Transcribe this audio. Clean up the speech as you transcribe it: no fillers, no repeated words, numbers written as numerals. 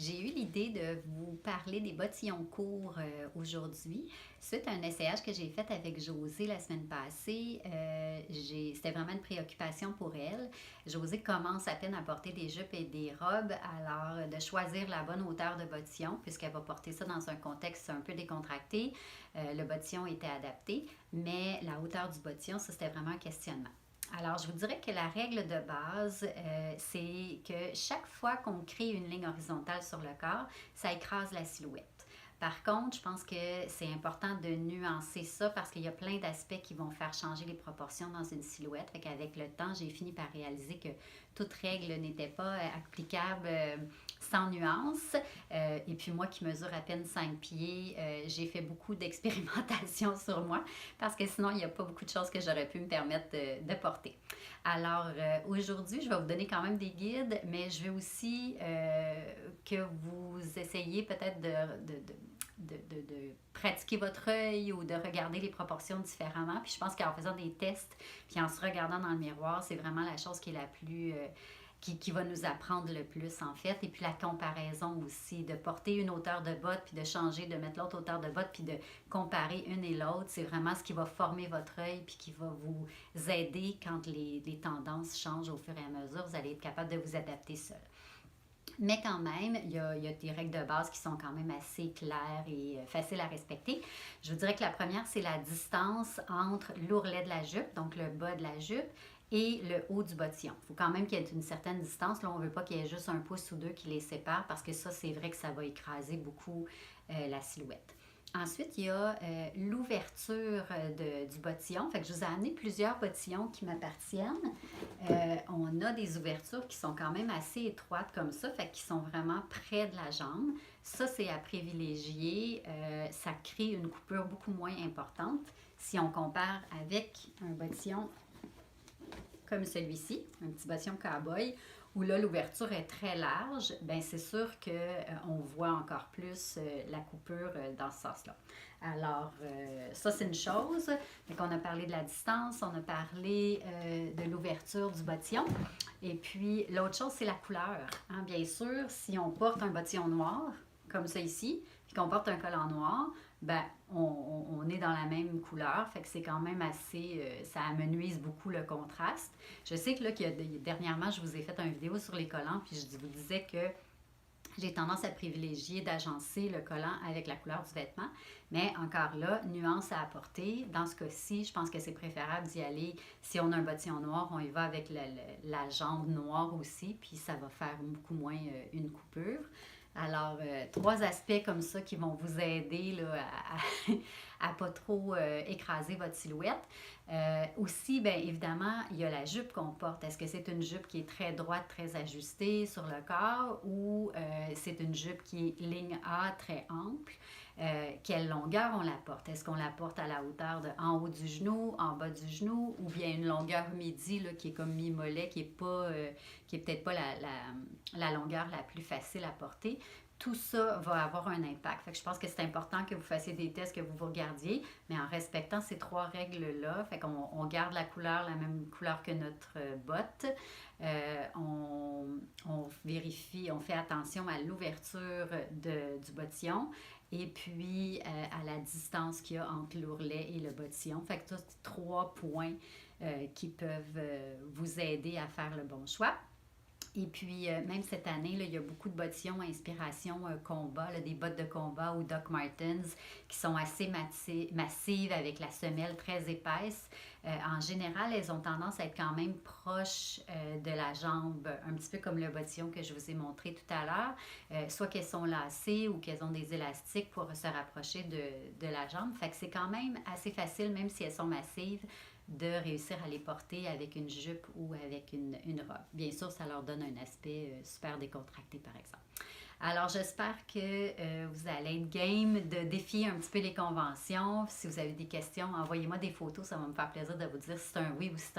J'ai eu l'idée de vous parler des bottillons courts aujourd'hui, suite à un essayage que j'ai fait avec Josée la semaine passée. C'était vraiment une préoccupation pour elle. Josée commence à peine à porter des jupes et des robes, alors de choisir la bonne hauteur de bottillon, puisqu'elle va porter ça dans un contexte un peu décontracté. Le bottillon était adapté, mais la hauteur du bottillon, ça c'était vraiment un questionnement. Alors, je vous dirais que la règle de base, c'est que chaque fois qu'on crée une ligne horizontale sur le corps, ça écrase la silhouette. Par contre, je pense que c'est important de nuancer ça parce qu'il y a plein d'aspects qui vont faire changer les proportions dans une silhouette. Fait qu'avec le temps, j'ai fini par réaliser que toute règle n'était pas applicable sans nuance. Et puis moi qui mesure à peine 5 pieds, j'ai fait beaucoup d'expérimentations sur moi parce que sinon, il n'y a pas beaucoup de choses que j'aurais pu me permettre de porter. Alors aujourd'hui, je vais vous donner quand même des guides, mais je vais aussi que vous essayiez peut-être de pratiquer votre œil ou de regarder les proportions différemment. Puis je pense qu'en faisant des tests, puis en se regardant dans le miroir, c'est vraiment la chose qui est la plus... qui va nous apprendre le plus en fait. Et puis la comparaison aussi, de porter une hauteur de botte, puis de changer, de mettre l'autre hauteur de botte, puis de comparer une et l'autre, c'est vraiment ce qui va former votre œil, puis qui va vous aider quand les tendances changent au fur et à mesure. Vous allez être capable de vous adapter seul. Mais quand même, il y a des règles de base qui sont quand même assez claires et faciles à respecter. Je vous dirais que la première, c'est la distance entre l'ourlet de la jupe, donc le bas de la jupe, et le haut du bottillon. Il faut quand même qu'il y ait une certaine distance. Là, on ne veut pas qu'il y ait juste un pouce ou deux qui les séparent parce que ça, c'est vrai que ça va écraser beaucoup la silhouette. Ensuite, il y a l'ouverture du bottillon. Fait que je vous ai amené plusieurs bottillons qui m'appartiennent. On a des ouvertures qui sont quand même assez étroites comme ça, fait qu'ils sont vraiment près de la jambe. Ça, c'est à privilégier. Ça crée une coupure beaucoup moins importante si on compare avec un bottillon comme celui-ci, un petit bottillon cow-boy, où là l'ouverture est très large, ben c'est sûr qu'on voit encore plus la coupure dans ce sens-là. Alors, ça c'est une chose. Donc, on a parlé de la distance, on a parlé de l'ouverture du bottillon. Et puis, l'autre chose, c'est la couleur. Hein? Bien sûr, si on porte un bottillon noir, comme ça ici, puis qu'on porte un collant noir, ben, on est dans la même couleur, fait que c'est quand même assez, ça amenuise beaucoup le contraste. Je sais que là, dernièrement, je vous ai fait une vidéo sur les collants, puis je vous disais que j'ai tendance à privilégier d'agencer le collant avec la couleur du vêtement, mais encore là, nuance à apporter. Dans ce cas-ci, je pense que c'est préférable d'y aller, si on a un bottillon noir, on y va avec la jambe noire aussi, puis ça va faire beaucoup moins une coupure. Alors, trois aspects comme ça qui vont vous aider là, à pas trop écraser votre silhouette. Aussi, bien évidemment, il y a la jupe qu'on porte. Est-ce que c'est une jupe qui est très droite, très ajustée sur le corps ou c'est une jupe qui est ligne A, très ample? Quelle longueur on la porte? Est-ce qu'on la porte à la hauteur de en haut du genou, en bas du genou, ou bien une longueur midi là, qui est comme mi-mollet, qui est peut-être pas la longueur la plus facile à porter? Tout ça va avoir un impact. Fait que je pense que c'est important que vous fassiez des tests, que vous vous regardiez, mais en respectant ces trois règles-là, fait qu'on garde la couleur, la même couleur que notre botte. On vérifie, on fait attention à l'ouverture du bottillon et puis à la distance qu'il y a entre l'ourlet et le bottillon. Fait que c'est trois points qui peuvent vous aider à faire le bon choix. Et puis, même cette année, là, il y a beaucoup de bottillons inspiration combat, là, des bottes de combat ou Doc Martens qui sont assez massives avec la semelle très épaisse. En général, elles ont tendance à être quand même proches de la jambe, un petit peu comme le bottillon que je vous ai montré tout à l'heure. Soit qu'elles sont lacées ou qu'elles ont des élastiques pour se rapprocher de la jambe. Fait que c'est quand même assez facile, même si elles sont massives, de réussir à les porter avec une jupe ou avec une robe. Bien sûr, ça leur donne un aspect super décontracté, par exemple. Alors, j'espère que vous allez être game de défier un petit peu les conventions. Si vous avez des questions, envoyez-moi des photos, ça va me faire plaisir de vous dire si c'est un oui ou si c'est un